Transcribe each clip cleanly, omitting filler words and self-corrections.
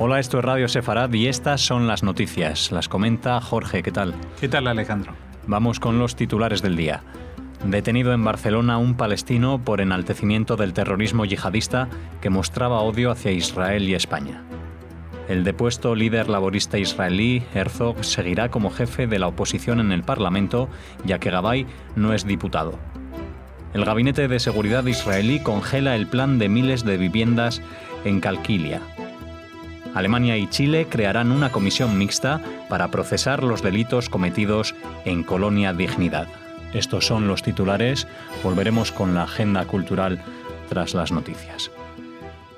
Hola, esto es Radio Sefarad y estas son las noticias. Las comenta Jorge, ¿qué tal? ¿Qué tal, Alejandro? Vamos con los titulares del día. Detenido en Barcelona un palestino por enaltecimiento del terrorismo yihadista que mostraba odio hacia Israel y España. El depuesto líder laborista israelí, Herzog, seguirá como jefe de la oposición en el Parlamento, ya que Gabay no es diputado. El Gabinete de Seguridad israelí congela el plan de miles de viviendas en Calquilia. Alemania y Chile crearán una comisión mixta para procesar los delitos cometidos en Colonia Dignidad. Estos son los titulares. Volveremos con la agenda cultural tras las noticias.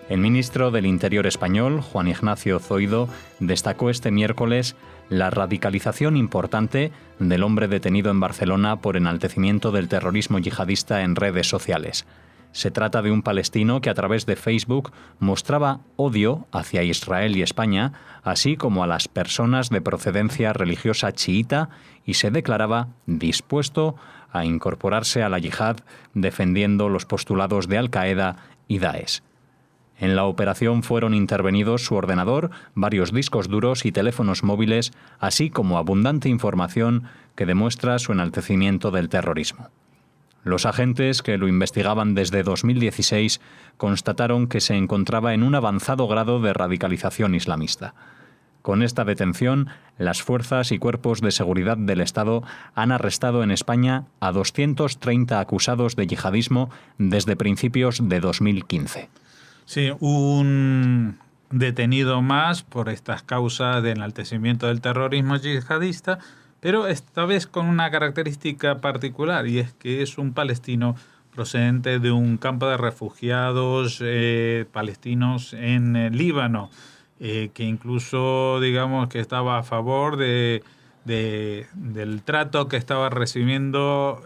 El ministro del Interior español, Juan Ignacio Zoido, destacó este miércoles la radicalización importante del hombre detenido en Barcelona por enaltecimiento del terrorismo yihadista en redes sociales. Se trata de un palestino que a través de Facebook mostraba odio hacia Israel y España, así como a las personas de procedencia religiosa chiita, y se declaraba dispuesto a incorporarse a la yihad defendiendo los postulados de Al-Qaeda y Daesh. En la operación fueron intervenidos su ordenador, varios discos duros y teléfonos móviles, así como abundante información que demuestra su enaltecimiento del terrorismo. Los agentes, que lo investigaban desde 2016, constataron que se encontraba en un avanzado grado de radicalización islamista. Con esta detención, las fuerzas y cuerpos de seguridad del Estado han arrestado en España a 230 acusados de yihadismo desde principios de 2015. Sí, un detenido más por estas causas de enaltecimiento del terrorismo yihadista, pero esta vez con una característica particular, y es que es un palestino procedente de un campo de refugiados palestinos en el Líbano, que incluso, digamos, que estaba a favor del trato que estaban recibiendo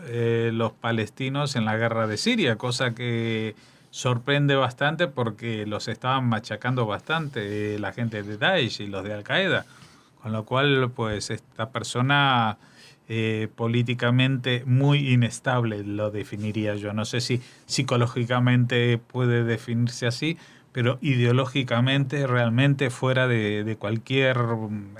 los palestinos en la guerra de Siria, cosa que sorprende bastante porque los estaban machacando bastante la gente de Daesh y los de Al-Qaeda. Con lo cual, pues, esta persona políticamente muy inestable, lo definiría yo. No sé si psicológicamente puede definirse así, pero ideológicamente realmente fuera de cualquier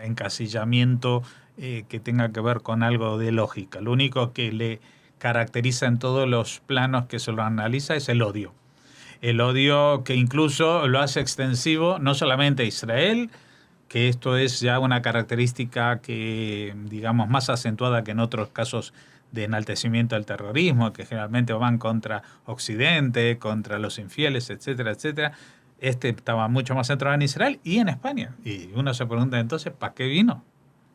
encasillamiento que tenga que ver con algo de lógica. Lo único que le caracteriza en todos los planos que se lo analiza es el odio. El odio que incluso lo hace extensivo no solamente a Israel, que esto es ya una característica que, digamos, más acentuada que en otros casos de enaltecimiento del terrorismo, que generalmente van contra Occidente, contra los infieles, etcétera, etcétera. Este estaba mucho más centrado en Israel y en España. Y uno se pregunta entonces, ¿para qué vino?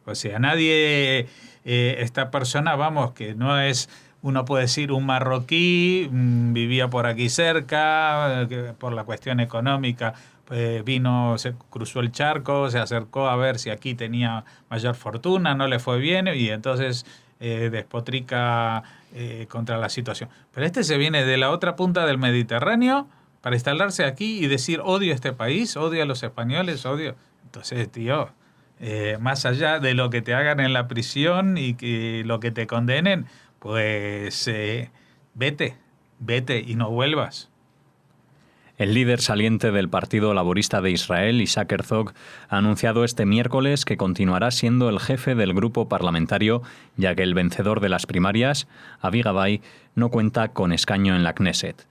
O sea, nadie, esta persona, vamos, que no es, uno puede decir, un marroquí, vivía por aquí cerca, por la cuestión económica, vino, se cruzó el charco, se acercó a ver si aquí tenía mayor fortuna, no le fue bien y entonces despotrica contra la situación. Pero este se viene de la otra punta del Mediterráneo para instalarse aquí y decir odio a este país, odio a los españoles, odio. Entonces, tío, más allá de lo que te hagan en la prisión y que lo que te condenen, pues vete y no vuelvas. El líder saliente del Partido Laborista de Israel, Isaac Herzog, ha anunciado este miércoles que continuará siendo el jefe del grupo parlamentario, ya que el vencedor de las primarias, Avi Gabay, no cuenta con escaño en la Knesset.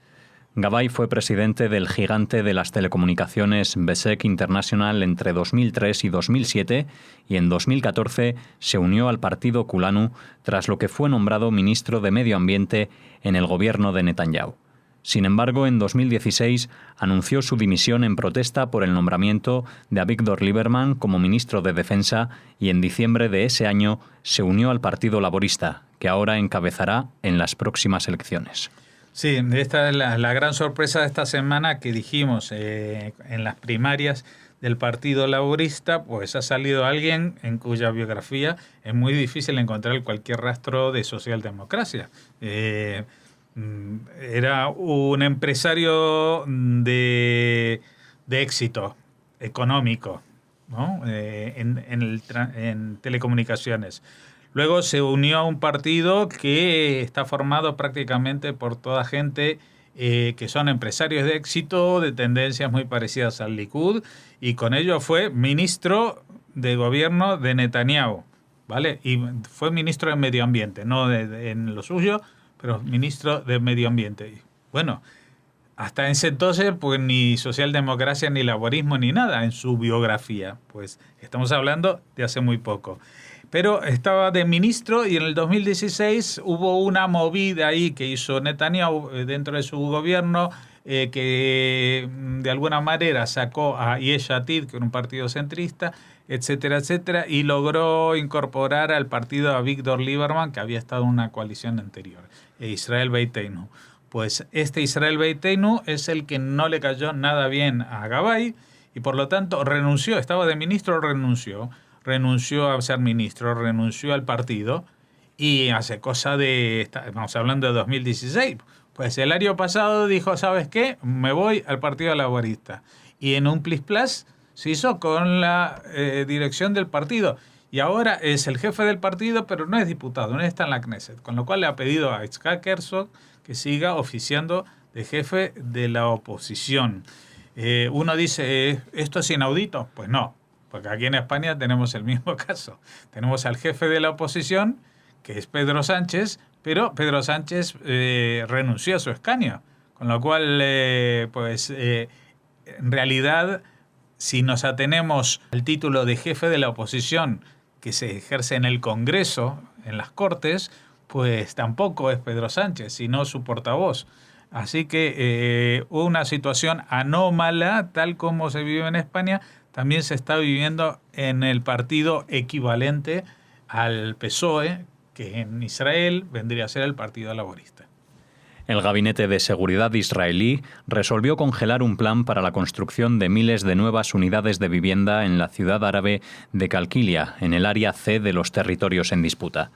Gabay fue presidente del gigante de las telecomunicaciones Besek International entre 2003 y 2007 y en 2014 se unió al partido Kulanu tras lo que fue nombrado ministro de Medio Ambiente en el gobierno de Netanyahu. Sin embargo, en 2016 anunció su dimisión en protesta por el nombramiento de Avigdor Lieberman como ministro de Defensa y en diciembre de ese año se unió al Partido Laborista, que ahora encabezará en las próximas elecciones. Sí, esta es la gran sorpresa de esta semana que dijimos en las primarias del Partido Laborista, pues ha salido alguien en cuya biografía es muy difícil encontrar cualquier rastro de socialdemocracia. Era un empresario de éxito económico, ¿no? en telecomunicaciones. Luego se unió a un partido que está formado prácticamente por toda gente que son empresarios de éxito, de tendencias muy parecidas al Likud, y con ello fue ministro de gobierno de Netanyahu, ¿vale? Y fue ministro de Medio Ambiente, no en lo suyo, pero ministro de Medio Ambiente. Y bueno, hasta ese entonces, pues ni socialdemocracia, ni laborismo, ni nada en su biografía. Pues estamos hablando de hace muy poco. Pero estaba de ministro y en el 2016 hubo una movida ahí que hizo Netanyahu dentro de su gobierno, que de alguna manera sacó a Yesh Atid, que era un partido centrista, etcétera, etcétera, y logró incorporar al partido a Víctor Lieberman, que había estado en una coalición anterior, Israel Beiteinu. Pues este Israel Beiteinu es el que no le cayó nada bien a Gabay y por lo tanto renunció, estaba de ministro, renunció a ser ministro, renunció al partido y hace cosa de, estamos hablando de 2016, pues el año pasado dijo, ¿sabes qué? Me voy al Partido Laborista. Y en un plis-plas se hizo con la dirección del partido. Y ahora es el jefe del partido, pero no es diputado, no está en la Knesset. Con lo cual le ha pedido a Itzhak Herzog que siga oficiando de jefe de la oposición. Uno dice, ¿esto es inaudito? Pues no, porque aquí en España tenemos el mismo caso. Tenemos al jefe de la oposición, que es Pedro Sánchez, pero Pedro Sánchez renunció a su escaño. Con lo cual, en realidad, si nos atenemos al título de jefe de la oposición que se ejerce en el Congreso, en las Cortes, pues tampoco es Pedro Sánchez, sino su portavoz. Así que una situación anómala, tal como se vive en España, también se está viviendo en el partido equivalente al PSOE, que en Israel vendría a ser el Partido Laborista. El Gabinete de Seguridad israelí resolvió congelar un plan para la construcción de miles de nuevas unidades de vivienda en la ciudad árabe de Calquilia, en el área C de los territorios en disputa.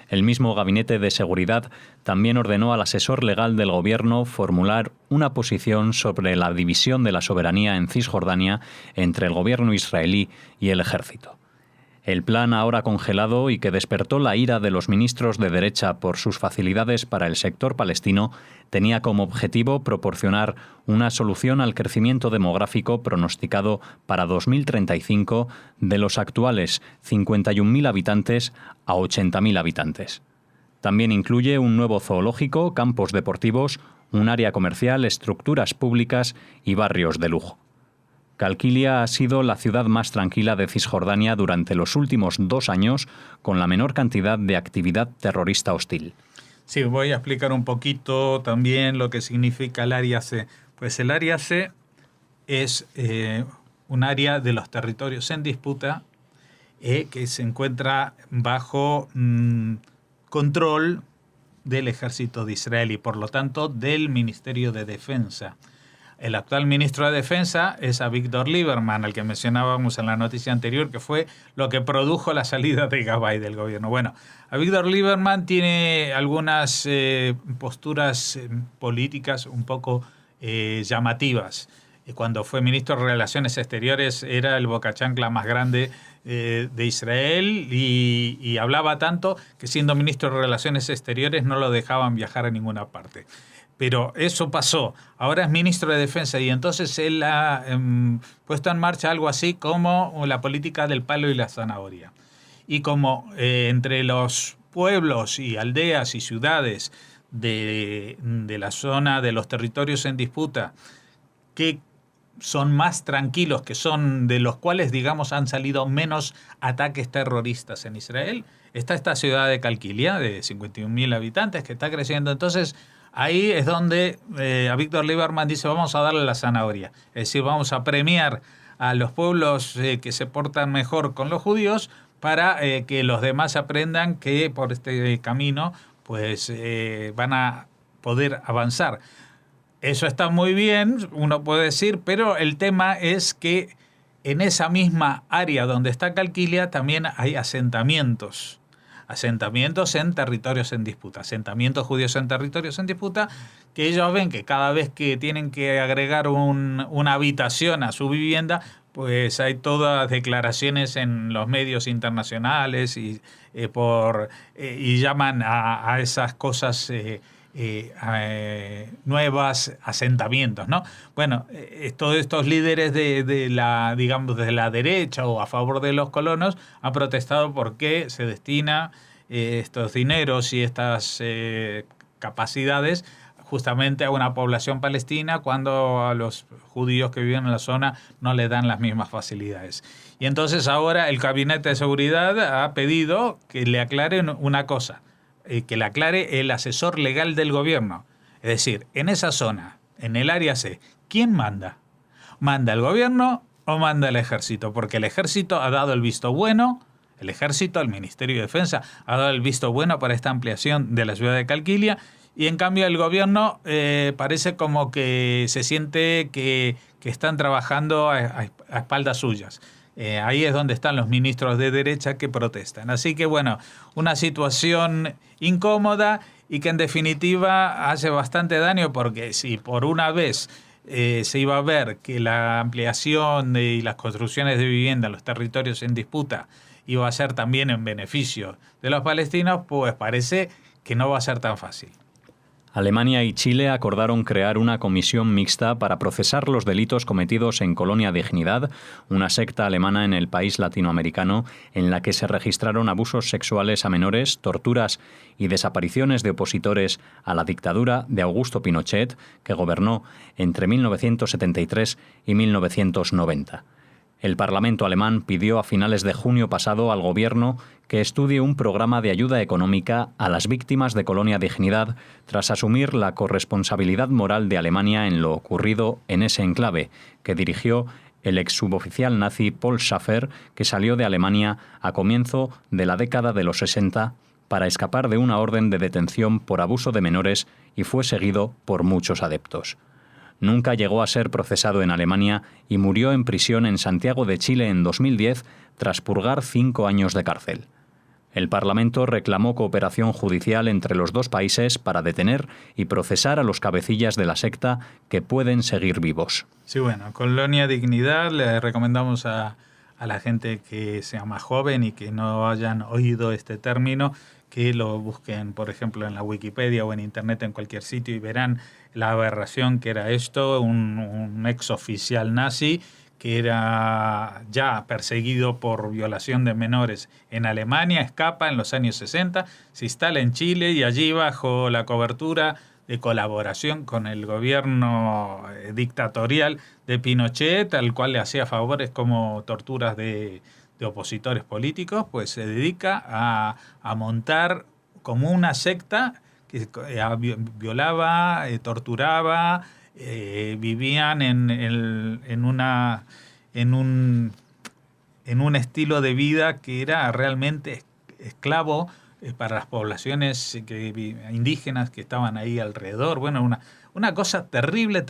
El mismo Gabinete de Seguridad también ordenó al asesor legal del gobierno formular una posición sobre la división de la soberanía en Cisjordania entre el gobierno israelí y el ejército. El plan ahora congelado y que despertó la ira de los ministros de derecha por sus facilidades para el sector palestino tenía como objetivo proporcionar una solución al crecimiento demográfico pronosticado para 2035 de los actuales 51.000 habitantes a 80.000 habitantes. También incluye un nuevo zoológico, campos deportivos, un área comercial, estructuras públicas y barrios de lujo. Calquilia ha sido la ciudad más tranquila de Cisjordania durante los últimos 2 años, con la menor cantidad de actividad terrorista hostil. Sí, voy a explicar un poquito también lo que significa el área C. Pues el área C es un área de los territorios en disputa que se encuentra bajo control del ejército de Israel y por lo tanto del Ministerio de Defensa. El actual ministro de Defensa es Víctor Lieberman, al que mencionábamos en la noticia anterior, que fue lo que produjo la salida de Gabay del gobierno. Bueno, Víctor Lieberman tiene algunas posturas políticas un poco llamativas. Cuando fue ministro de Relaciones Exteriores era el bocachancla más grande de Israel y hablaba tanto que siendo ministro de Relaciones Exteriores no lo dejaban viajar a ninguna parte. Pero eso pasó. Ahora es ministro de Defensa y entonces él ha puesto en marcha algo así como la política del palo y la zanahoria. Y como entre los pueblos y aldeas y ciudades de la zona de los territorios en disputa que son más tranquilos, que son de los cuales, digamos, han salido menos ataques terroristas en Israel, está esta ciudad de Calquilia, de 51.000 habitantes, que está creciendo. Entonces, ahí es donde a Víctor Lieberman dice, vamos a darle la zanahoria. Es decir, vamos a premiar a los pueblos que se portan mejor con los judíos para que los demás aprendan que por este camino pues van a poder avanzar. Eso está muy bien, uno puede decir, pero el tema es que en esa misma área donde está Calquilia también hay asentamientos en territorios en disputa, asentamientos judíos en territorios en disputa, que ellos ven que cada vez que tienen que agregar una habitación a su vivienda, pues hay todas declaraciones en los medios internacionales y llaman a esas cosas nuevos asentamientos, ¿no? Bueno, todos estos líderes de la, digamos, de la derecha o a favor de los colonos han protestado porque se destina estos dineros y estas capacidades justamente a una población palestina cuando a los judíos que viven en la zona no le dan las mismas facilidades. Y entonces ahora el Gabinete de Seguridad ha pedido que le aclaren una cosa, que le aclare el asesor legal del gobierno. Es decir, en esa zona, en el área C, ¿quién manda? ¿Manda el gobierno o manda el ejército? Porque el ejército ha dado el visto bueno, el ejército, el Ministerio de Defensa, ha dado el visto bueno para esta ampliación de la ciudad de Qalqilia, y en cambio el gobierno parece como que se siente que están trabajando a espaldas suyas. Ahí es donde están los ministros de derecha que protestan. Así que bueno, una situación incómoda y que en definitiva hace bastante daño, porque si por una vez se iba a ver que la ampliación y las construcciones de vivienda en los territorios en disputa iba a ser también en beneficio de los palestinos, pues parece que no va a ser tan fácil. Alemania y Chile acordaron crear una comisión mixta para procesar los delitos cometidos en Colonia Dignidad, una secta alemana en el país latinoamericano en la que se registraron abusos sexuales a menores, torturas y desapariciones de opositores a la dictadura de Augusto Pinochet, que gobernó entre 1973 y 1990. El Parlamento alemán pidió a finales de junio pasado al gobierno que estudie un programa de ayuda económica a las víctimas de Colonia Dignidad tras asumir la corresponsabilidad moral de Alemania en lo ocurrido en ese enclave, que dirigió el ex suboficial nazi Paul Schaffer, que salió de Alemania a comienzo de la década de los 60 para escapar de una orden de detención por abuso de menores y fue seguido por muchos adeptos. Nunca llegó a ser procesado en Alemania y murió en prisión en Santiago de Chile en 2010 tras purgar 5 años de cárcel. El Parlamento reclamó cooperación judicial entre los dos países para detener y procesar a los cabecillas de la secta que pueden seguir vivos. Sí, bueno, Colonia Dignidad le recomendamos a la gente que sea más joven y que no hayan oído este término, que lo busquen, por ejemplo, en la Wikipedia o en Internet, en cualquier sitio, y verán la aberración que era esto, un ex oficial nazi que era ya perseguido por violación de menores en Alemania, escapa en los años 60, se instala en Chile y allí, bajo la cobertura de colaboración con el gobierno dictatorial de Pinochet, al cual le hacía favores como torturas de opositores políticos, pues se dedica a montar como una secta que violaba, torturaba, vivían en un estilo de vida que era realmente esclavo para las poblaciones indígenas que estaban ahí alrededor. Bueno, una cosa terrible.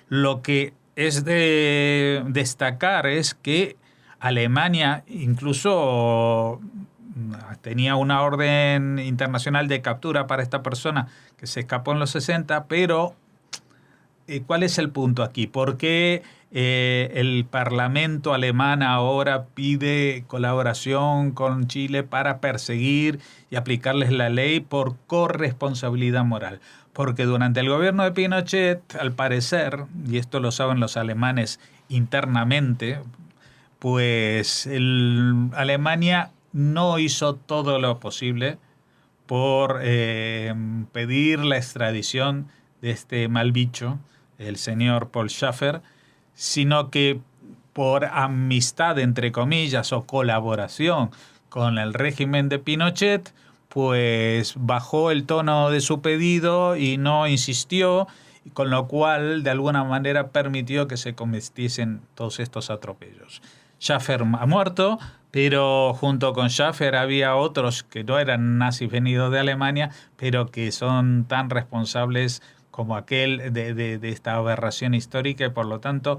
Lo que es de destacar es que Alemania incluso tenía una orden internacional de captura para esta persona que se escapó en los 60, pero ¿cuál es el punto aquí? ¿Por qué el Parlamento alemán ahora pide colaboración con Chile para perseguir y aplicarles la ley por corresponsabilidad moral? Porque durante el gobierno de Pinochet, al parecer, y esto lo saben los alemanes internamente, pues Alemania no hizo todo lo posible por pedir la extradición de este mal bicho, el señor Paul Schaffer, sino que por amistad, entre comillas, o colaboración con el régimen de Pinochet, pues bajó el tono de su pedido y no insistió, con lo cual de alguna manera permitió que se cometiesen todos estos atropellos. Schaffer ha muerto, pero junto con Schaffer había otros que no eran nazis venidos de Alemania, pero que son tan responsables como aquel de esta aberración histórica, y por lo tanto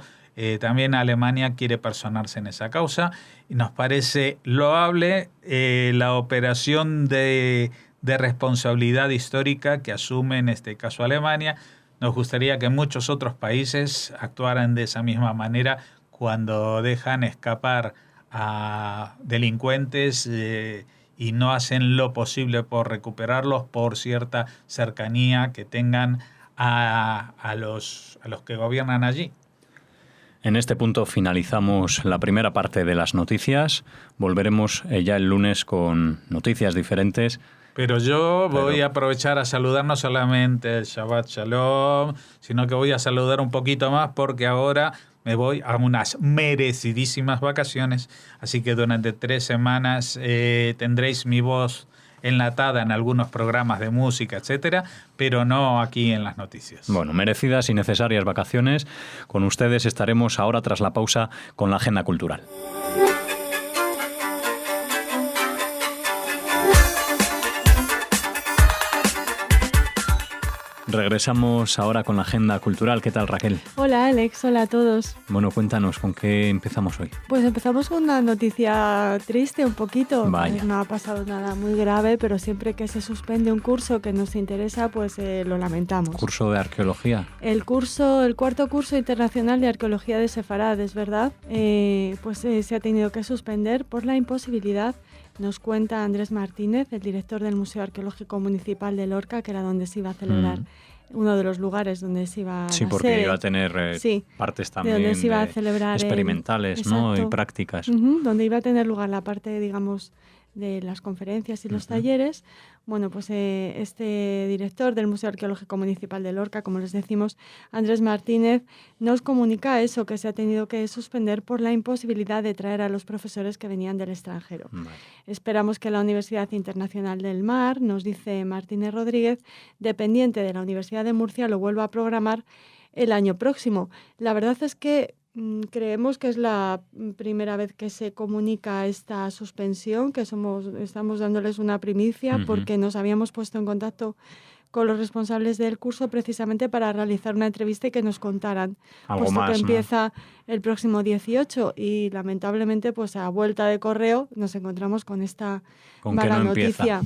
también Alemania quiere personarse en esa causa, y nos parece loable la operación de responsabilidad histórica que asume en este caso Alemania. Nos gustaría que muchos otros países actuaran de esa misma manera cuando dejan escapar a delincuentes y no hacen lo posible por recuperarlos por cierta cercanía que tengan a los que gobiernan allí. En este punto finalizamos la primera parte de las noticias. Volveremos ya el lunes con noticias diferentes. Pero yo voy a aprovechar a saludar no solamente el Shabbat Shalom, sino que voy a saludar un poquito más porque ahora me voy a unas merecidísimas vacaciones. Así que durante 3 semanas tendréis mi voz enlatada en algunos programas de música, etcétera, pero no aquí en las noticias. Bueno, merecidas y necesarias vacaciones. Con ustedes estaremos ahora tras la pausa con la agenda cultural. Regresamos ahora con la agenda cultural. ¿Qué tal, Raquel? Hola, Alex. Hola a todos. Bueno, cuéntanos, ¿con qué empezamos hoy? Pues empezamos con una noticia triste un poquito. Vaya. No ha pasado nada muy grave, pero siempre que se suspende un curso que nos interesa, pues lo lamentamos. ¿Curso de arqueología? El cuarto curso internacional de arqueología de Sefarad, es verdad, se ha tenido que suspender por la imposibilidad. Nos cuenta Andrés Martínez, el director del Museo Arqueológico Municipal de Lorca, que era donde se iba a celebrar, uno de los lugares donde se iba a Sí, porque iba a tener partes también de donde se iba a celebrar experimentales, ¿no? Y prácticas. Donde iba a tener lugar la parte, digamos, de las conferencias y los talleres. Bueno, pues este director del Museo Arqueológico Municipal de Lorca, como les decimos, Andrés Martínez, nos comunica eso, que se ha tenido que suspender por la imposibilidad de traer a los profesores que venían del extranjero. Vale. Esperamos que la Universidad Internacional del Mar, nos dice Martínez Rodríguez, dependiente de la Universidad de Murcia, lo vuelva a programar el año próximo. La verdad es que creemos que es la primera vez que se comunica esta suspensión, que estamos dándoles una primicia, porque nos habíamos puesto en contacto con los responsables del curso precisamente para realizar una entrevista y que nos contaran, algo puesto más, que empieza el próximo 18 y lamentablemente pues a vuelta de correo nos encontramos con esta mala noticia.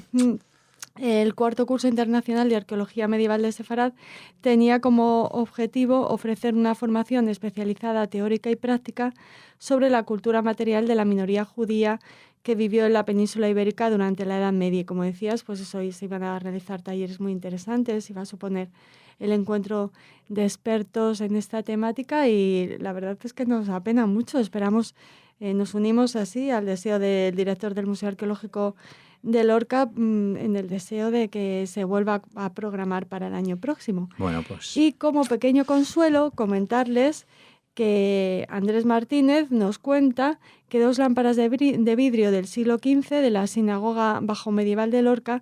El cuarto curso internacional de Arqueología Medieval de Sefarad tenía como objetivo ofrecer una formación especializada teórica y práctica sobre la cultura material de la minoría judía que vivió en la península ibérica durante la Edad Media. Y como decías, pues eso, hoy se iban a realizar talleres muy interesantes, iba a suponer el encuentro de expertos en esta temática y la verdad es que nos apena mucho. Esperamos, nos unimos así al deseo del director del Museo Arqueológico de Lorca en el deseo de que se vuelva a programar para el año próximo. Bueno, pues. Y como pequeño consuelo, comentarles que Andrés Martínez nos cuenta que 2 lámparas de vidrio del siglo XV de la sinagoga bajo medieval de Lorca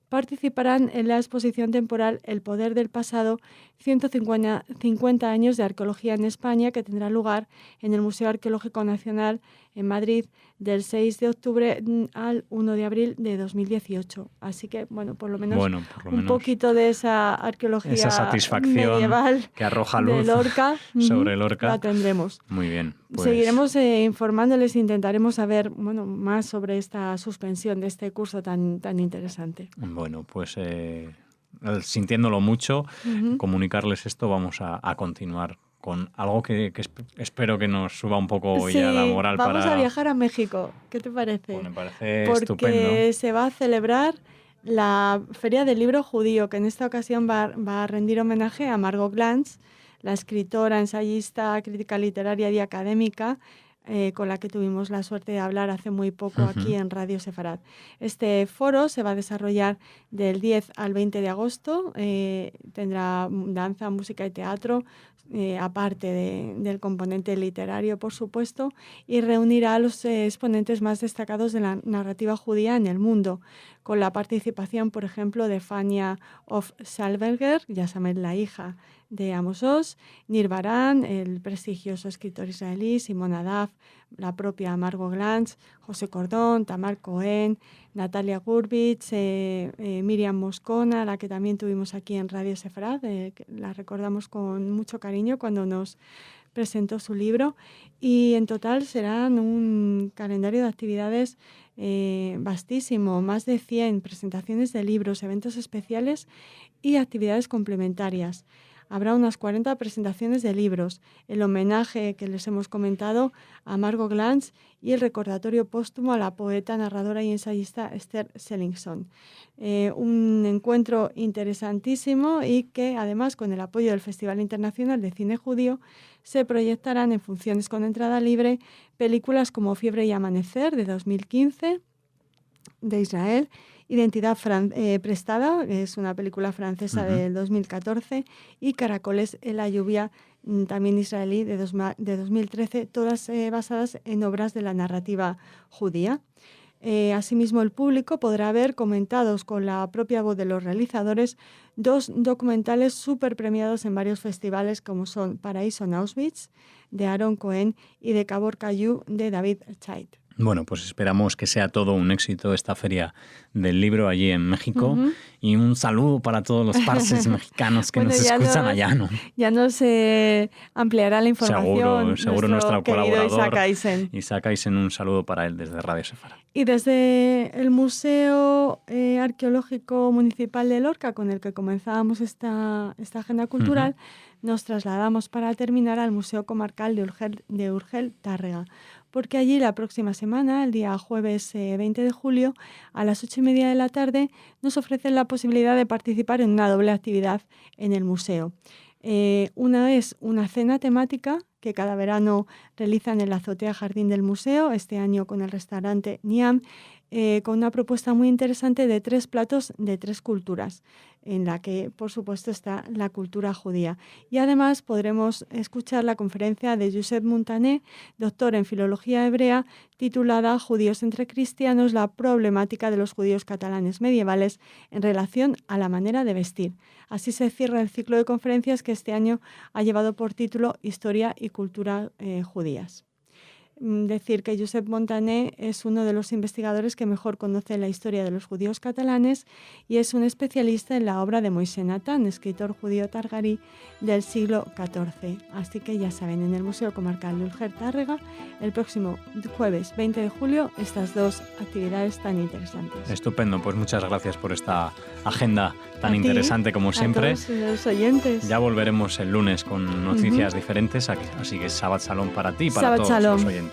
participarán en la exposición temporal El poder del pasado, 150 años de arqueología en España, que tendrá lugar en el Museo Arqueológico Nacional en Madrid del 6 de octubre al 1 de abril de 2018. Así que, bueno, por lo menos un poquito de esa arqueología esa satisfacción medieval que arroja luz de Lorca, sobre Lorca. la tendremos. Muy bien. Pues seguiremos informándoles e intentaremos saber más sobre esta suspensión de este curso tan interesante. Bueno, pues sintiéndolo mucho, comunicarles esto, vamos a continuar con algo que espero que nos suba un poco ya la moral. Vamos a viajar a México. ¿Qué te parece? Pues me parece porque estupendo. Porque se va a celebrar la Feria del Libro Judío, que en esta ocasión va a rendir homenaje a Margot Glantz, la escritora, ensayista, crítica literaria y académica, con la que tuvimos la suerte de hablar hace muy poco aquí en Radio Sefarad. Este foro se va a desarrollar del 10 al 20 de agosto, tendrá danza, música y teatro, aparte del componente literario, por supuesto, y reunirá a los exponentes más destacados de la narrativa judía en el mundo, con la participación, por ejemplo, de Fania of Salberger, ya saben, la hija de Amos Oz, Nir Baran, el prestigioso escritor israelí, Simon Adaf, la propia Margot Glantz, José Cordón, Tamar Cohen, Natalia Gurbich, Miriam Moscona, la que también tuvimos aquí en Radio Sefarad, que la recordamos con mucho cariño cuando nos presentó su libro, y en total serán un calendario de actividades vastísimo, más de 100 presentaciones de libros, eventos especiales y actividades complementarias. habrá unas 40 presentaciones de libros, el homenaje que les hemos comentado a Margot Glantz y el recordatorio póstumo a la poeta, narradora y ensayista Esther Sellingson. Un encuentro interesantísimo y que además con el apoyo del Festival Internacional de Cine Judío se proyectarán en funciones con entrada libre películas como Fiebre y Amanecer de 2015 de Israel, Identidad prestada, que es una película francesa del 2014, y Caracoles en la lluvia, también israelí, de 2013, todas basadas en obras de la narrativa judía. Asimismo, el público podrá ver, comentados con la propia voz de los realizadores, 2 documentales súper premiados en varios festivales, como son Paraíso en Auschwitz, de Aaron Cohen, y de Cabor Caillou, de David Chait. Bueno, pues esperamos que sea todo un éxito esta feria del libro allí en México. Y un saludo para todos los parses mexicanos que nos escuchan allá, ¿no? Ya nos ampliará la información. Seguro nuestro colaborador Isaac Eisen, un saludo para él desde Radio Sefara. Y desde el Museo Arqueológico Municipal de Lorca, con el que comenzábamos esta agenda cultural, nos trasladamos para terminar al Museo Comarcal de Urgel Tárrega, porque allí la próxima semana, el día jueves 20 de julio, a las 8:30 de la tarde, nos ofrecen la posibilidad de participar en una doble actividad en el museo. Una es una cena temática que cada verano realizan en la azotea jardín del museo, este año con el restaurante Niam, con una propuesta muy interesante de 3 platos de 3 culturas, en la que, por supuesto, está la cultura judía. Y además podremos escuchar la conferencia de Josep Montaner, doctor en Filología Hebrea, titulada Judíos entre cristianos, la problemática de los judíos catalanes medievales en relación a la manera de vestir. Así se cierra el ciclo de conferencias que este año ha llevado por título Historia y cultura judías. Decir que Josep Montaner es uno de los investigadores que mejor conoce la historia de los judíos catalanes y es un especialista en la obra de Moisés Natán, escritor judío targarí del siglo XIV. Así que ya saben, en el Museo Comarcal de Urgel Tárrega, el próximo jueves 20 de julio, estas 2 actividades tan interesantes. Estupendo, pues muchas gracias por esta agenda tan interesante como siempre. A todos los oyentes. Ya volveremos el lunes con noticias diferentes, así que Shabbat Shalom para ti y para todos los oyentes.